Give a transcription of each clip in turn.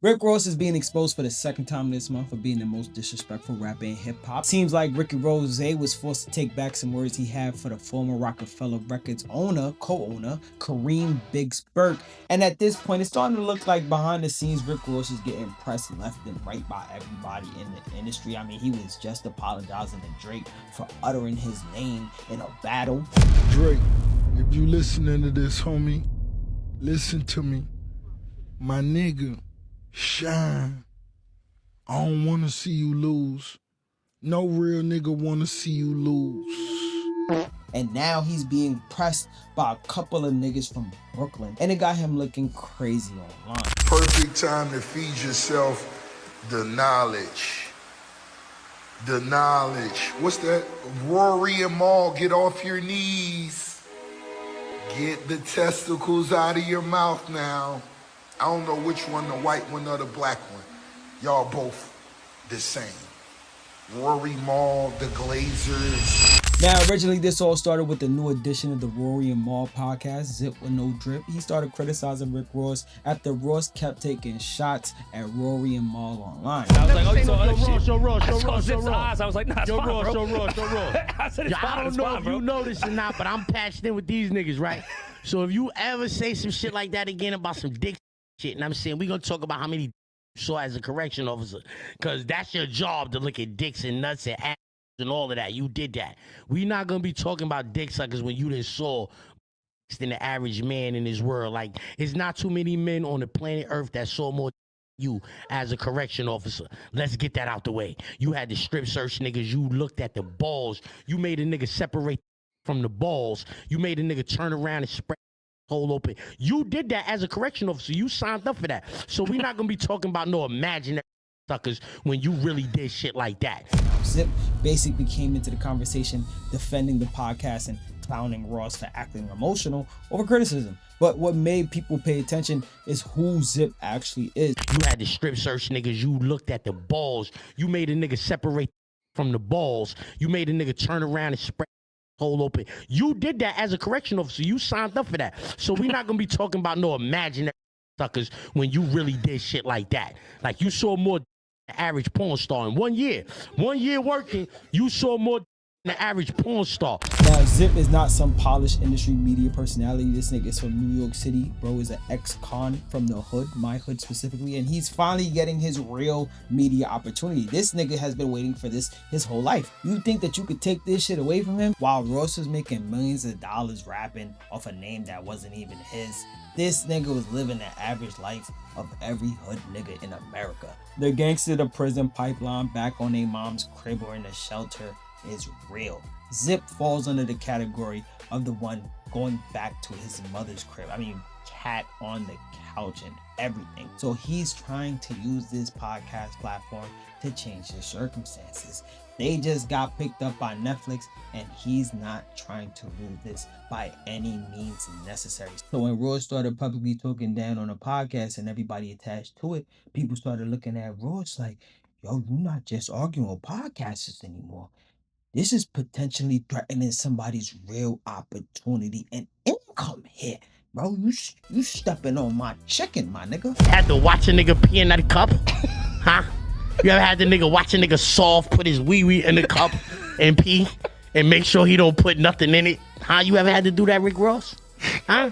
Rick Ross is being exposed for the second time this month for being the most disrespectful rapper in hip hop. Seems like Ricky Rose was forced to take back some words he had for the former Rockefeller Records co-owner, Kareem Biggs Burke. And at this point, it's starting to look like behind the scenes, Rick Ross is getting pressed left and right by everybody in the industry. I mean, he was just apologizing to Drake for uttering his name in a battle. Drake, if you listening to this, homie, listen to me. My nigga, shine. I don't want to see you lose. No real nigga want to see you lose. And now he's being pressed by a couple of niggas from Brooklyn. And it got him looking crazy online. Perfect time to feed yourself the knowledge. The knowledge. What's that? Rory and Maul, get off your knees. Get the testicles out of your mouth now. I don't know which one, the white one or the black one. Y'all both the same. Rory Maul, the Glazers. Now, originally, this all started with the new edition of the Rory and Maul podcast, Zip with No Drip. He started criticizing Rick Ross after Ross kept taking shots at Rory and Maul online. I was like, oh, you saw other shit. Show Ross. I was like, nah, it's fine, bro. Show Ross. I said, it's fine, I don't it's know fine, if bro. you know this or not, but I'm passionate with these niggas, right? So if you ever say some shit like that again about some dick shit, and I'm saying we're gonna talk about how many you saw as a correction officer, because that's your job to look at dicks and nuts and ass and all of that. You did that. We're not gonna be talking about dick suckers when you done saw than the average man in this world. Like, it's not too many men on the planet Earth that saw more you as a correction officer. Let's get that out the way. You had the strip search niggas. You looked at the balls. You made a nigga separate from the balls. You made a nigga turn around and spread hole open. You did that as a correction officer. You signed up for that. So we're not gonna be talking about no imaginary suckers when you really did shit like that. Zip basically came into the conversation defending the podcast and clowning Ross for acting emotional over criticism. But what made people pay attention is who Zip actually is. You had the strip search niggas. You looked at the balls. You made a nigga separate from the balls. You made a nigga turn around and spread hole open. You did that as a correction officer. You signed up for that. So we're not gonna be talking about no imaginary suckers when you really did shit like that. Like, you saw more the average porn star in 1 year. 1 year working, you saw more than the average porn star. Now, Zip is not some polished industry media personality. This nigga is from New York City. Bro is an ex-con from the hood, my hood specifically, and he's finally getting his real media opportunity. This nigga has been waiting for this his whole life. You think that you could take this shit away from him? While Ross was making millions of dollars rapping off a name that wasn't even his, this nigga was living the average life of every hood nigga in America. The gangster to prison pipeline back on their mom's crib or in a shelter is real. Zip falls under the category of the one going back to his mother's crib. I mean, cat on the couch and everything. So he's trying to use this podcast platform to change his circumstances. They just got picked up by Netflix, and he's not trying to rule this by any means necessary. So when Ross started publicly talking down on a podcast and everybody attached to it, people started looking at Ross like, yo, you're not just arguing with podcasters anymore. This is potentially threatening somebody's real opportunity and income here. Bro, you stepping on my chicken, my nigga. Had to watch a nigga pee in that cup? Huh? You ever had the nigga watch a nigga soft put his wee-wee in the cup and pee and make sure he don't put nothing in it? Huh? You ever had to do that, Rick Ross? Huh?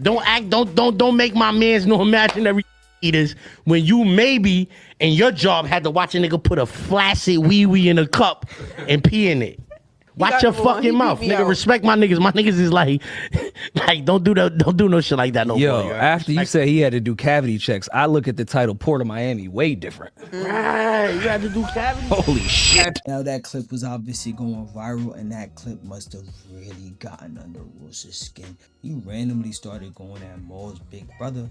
Don't make my mans no imaginary eaters when you maybe in your job had to watch a nigga put a flaccid wee-wee in a cup and pee in it. Watch your fucking mouth, nigga. Respect my niggas. My niggas is like don't do no shit like that no more. Yo, after you said he had to do cavity checks, I look at the title Port of Miami way different. Right, you had to do cavity. Holy shit. Now that clip was obviously going viral, and that clip must have really gotten under Ross's skin. He randomly started going at Maul's big brother,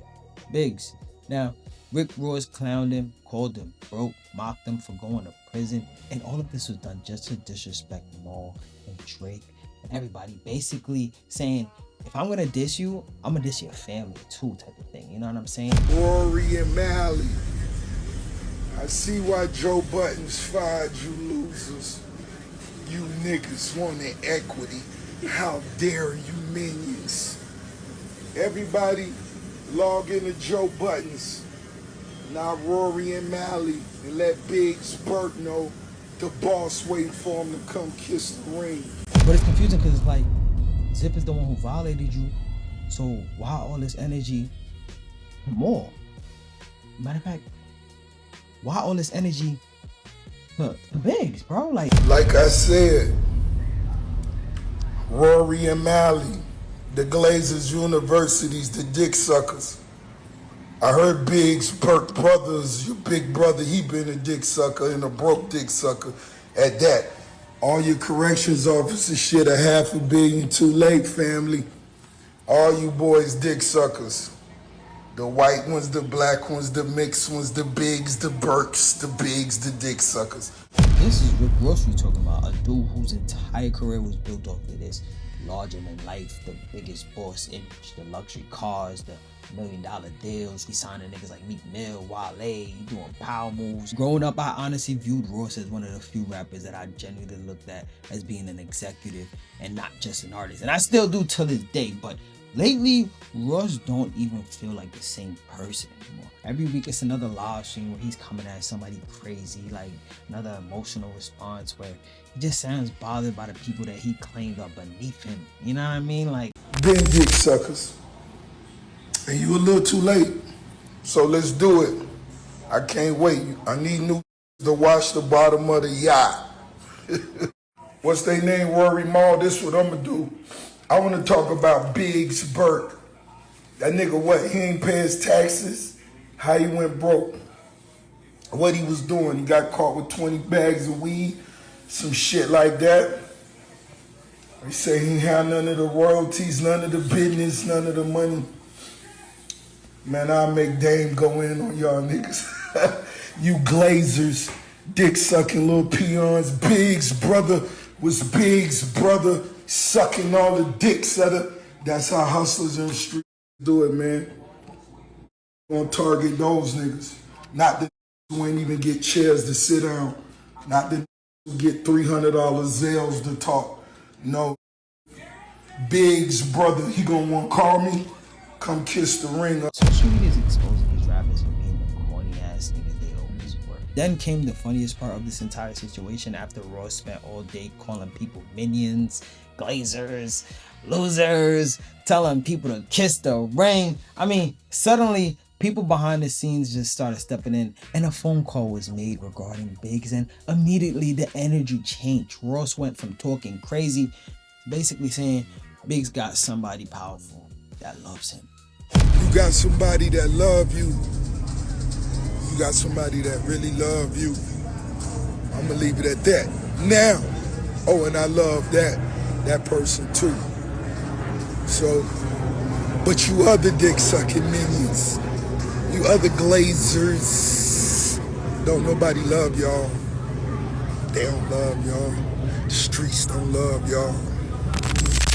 Biggs. Now, Rick Ross clowned him, called him broke, mocked him for going to prison, and all of this was done just to disrespect Maul and Drake and everybody, basically saying, if I'm gonna diss you, I'm gonna diss your family too, type of thing. You know what I'm saying? Rory and Mally. I see why Joe Buttons fired you losers. You niggas wanted equity. How dare you minions? Everybody log into Joe Buttons. Now Rory and Mally, and let Biggs Burt know the boss waiting for him to come kiss the ring. But it's confusing because it's like Zip is the one who violated you. So why all this energy for more? Matter of fact, why all this energy for Biggs, bro? Like I said, Rory and Mally, the Glazers Universities, the dick suckers. I heard Biggs Burt Brothers, your big brother, he been a dick sucker and a broke dick sucker at that. All your corrections officers shit $500 million too late, family. All you boys dick suckers. The white ones, the black ones, the mixed ones, the Biggs, the Burks, the Biggs, the dick suckers. this is Rick Ross we talking about, a dude whose entire career was built off of this. Larger than life, the biggest boss image, the luxury cars, the $1 million deals. He signing niggas like Meek Mill, Wale, he doing power moves. Growing up, I honestly viewed Ross as one of the few rappers that I genuinely looked at as being an executive and not just an artist. And I still do till this day, but lately, Ross don't even feel like the same person anymore. Every week it's another live stream where he's coming at somebody crazy, like another emotional response where he just sounds bothered by the people that he claimed are beneath him. You know what I mean? Like, Been dick suckers. And you a little too late. So let's do it. I can't wait. I need new to wash the bottom of the yacht. What's their name? Rory Maul. This what I'm gonna do. I want to talk about Biggs Burt. That nigga, what? He ain't pay his taxes. How he went broke. What he was doing. He got caught with 20 bags of weed. Some shit like that. They say he ain't had none of the royalties, none of the business, none of the money. Man, I'll make Dame go in on y'all niggas. You glazers, dick-sucking little peons. Biggs' brother was Biggs' brother sucking all the dicks at her. That's how hustlers in the street do it, man. Gonna target those niggas. Not the who ain't even get chairs to sit down. Not the who get $300 Zales to talk. No. Biggs' brother, he gonna want to call me? Come kiss the ring. social media is exposing these rappers for being the corny ass niggas they always were. Then came the funniest part of this entire situation after Ross spent all day calling people minions, glazers, losers, telling people to kiss the ring. I mean, suddenly people behind the scenes just started stepping in and a phone call was made regarding Biggs, and immediately the energy changed. Ross went from talking crazy to basically saying Biggs got somebody powerful that loves him. You got somebody that love you. You got somebody that really love you. I'm gonna leave it at that. Now, oh, and I love that person too. So, but you other dick sucking minions, you other glazers, don't nobody love y'all. They don't love y'all. The streets don't love y'all.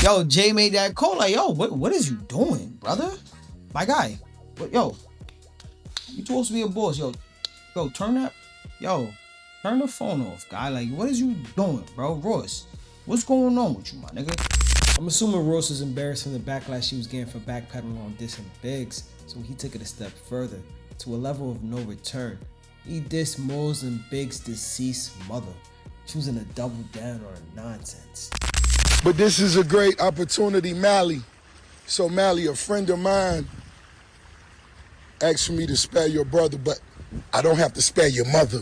Yo, Jay made that call like, yo, what is you doing, brother? My guy, yo, you supposed to be a boss, yo, turn the phone off, guy. Like, what is you doing, bro? Ross, what's going on with you, my nigga? I'm assuming Ross was embarrassed from the backlash he was getting for backpedaling on dissing Biggs, so he took it a step further, to a level of no return. He dissed Moles and Biggs' deceased mother, choosing to double down on nonsense. But this is a great opportunity, Mally. So Mally, a friend of mine, asked for me to spare your brother, but I don't have to spare your mother.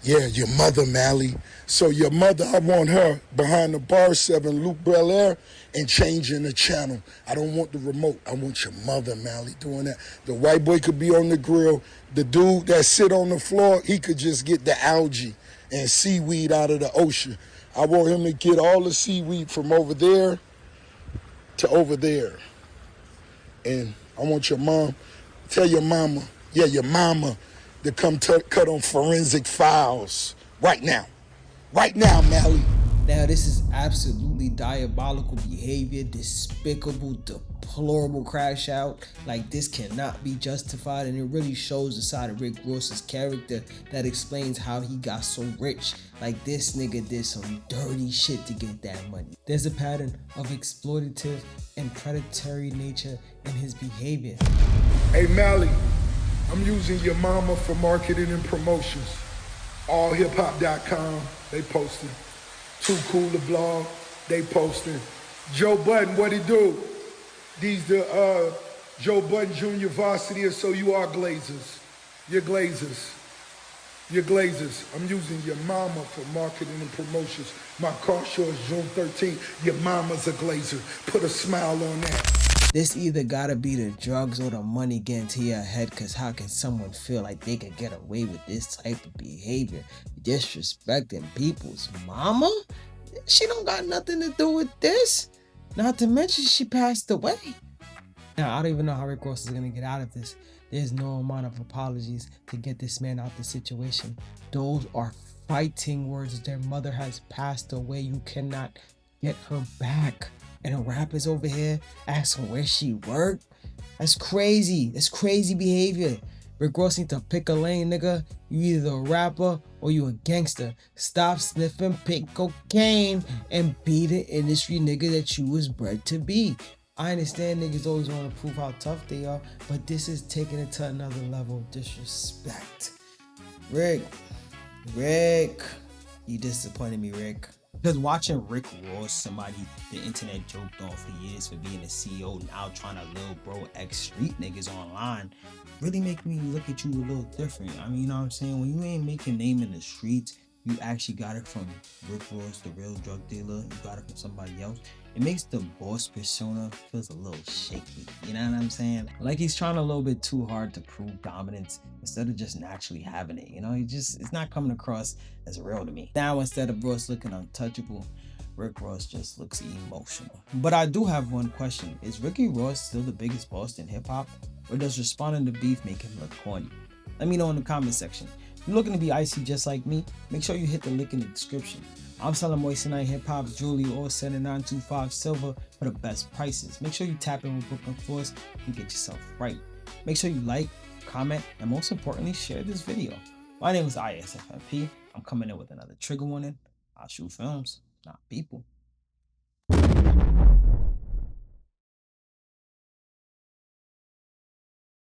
Yeah, your mother, Mally. So your mother, I want her behind the bar 7 Luke Bel Air and changing the channel. I don't want the remote. I want your mother, Mally, doing that. The white boy could be on the grill. The dude that sit on the floor, he could just get the algae and seaweed out of the ocean. I want him to get all the seaweed from over there to over there. And I want your mom, tell your mama, yeah, your mama, to come cut on forensic files right now. Right now, Mally. Now, this is absolutely diabolical behavior, despicable, deplorable crash out. Like, this cannot be justified, and it really shows the side of Rick Ross's character that explains how he got so rich. Like, this nigga did some dirty shit to get that money. There's a pattern of exploitative and predatory nature in his behavior. Hey, Mally, I'm using your mama for marketing and promotions. Allhiphop.com, they posting. Too Cool to Blog, they posting. Joe Budden, what he do? These the Joe Budden Jr. Varsity, or so you are Glazers. You're Glazers. You're Glazers. I'm using your mama for marketing and promotions. My car show is June 13th. Your mama's a Glazer. Put a smile on that. This either gotta be the drugs or the money getting to your head, cause how can someone feel like they could get away with this type of behavior? Disrespecting people's mama? She don't got nothing to do with this. Not to mention she passed away. Now, I don't even know how Rick Ross is gonna get out of this. There's no amount of apologies to get this man out the situation. Those are fighting words. Their mother has passed away. You cannot get her back. And a rapper's over here asking where she worked. That's crazy. That's crazy behavior. Rick Ross need to pick a lane, nigga. You either a rapper or you a gangster. Stop sniffing pink cocaine and be the industry nigga that you was bred to be. I understand niggas always want to prove how tough they are, but this is taking it to another level of disrespect. Rick, you disappointed me, Rick. Because watching Rick Ross, somebody the internet joked on for years for being a CEO, now trying to little bro X street niggas online, really make me look at you a little different. I mean, you know what I'm saying? When you ain't making name in the streets, you actually got it from Rick Ross, the real drug dealer. You got it from somebody else. It makes the boss persona feels a little shaky. You know what I'm saying? Like he's trying a little bit too hard to prove dominance instead of just naturally having it. You know, it's not coming across as real to me. Now instead of Ross looking untouchable, Rick Ross just looks emotional. But I do have one question. Is Ricky Ross still the biggest boss in hip hop? Or does responding to beef make him look corny? Let me know in the comment section. If you're looking to be icy just like me, make sure you hit the link in the description. I'm selling Moissanite Hip Hop jewelry or sending 925 silver for the best prices. Make sure you tap in with Brooklyn Force and get yourself right. Make sure you like, comment, and most importantly, share this video. My name is ISFMP. I'm coming in with another trigger warning. I shoot films, not people.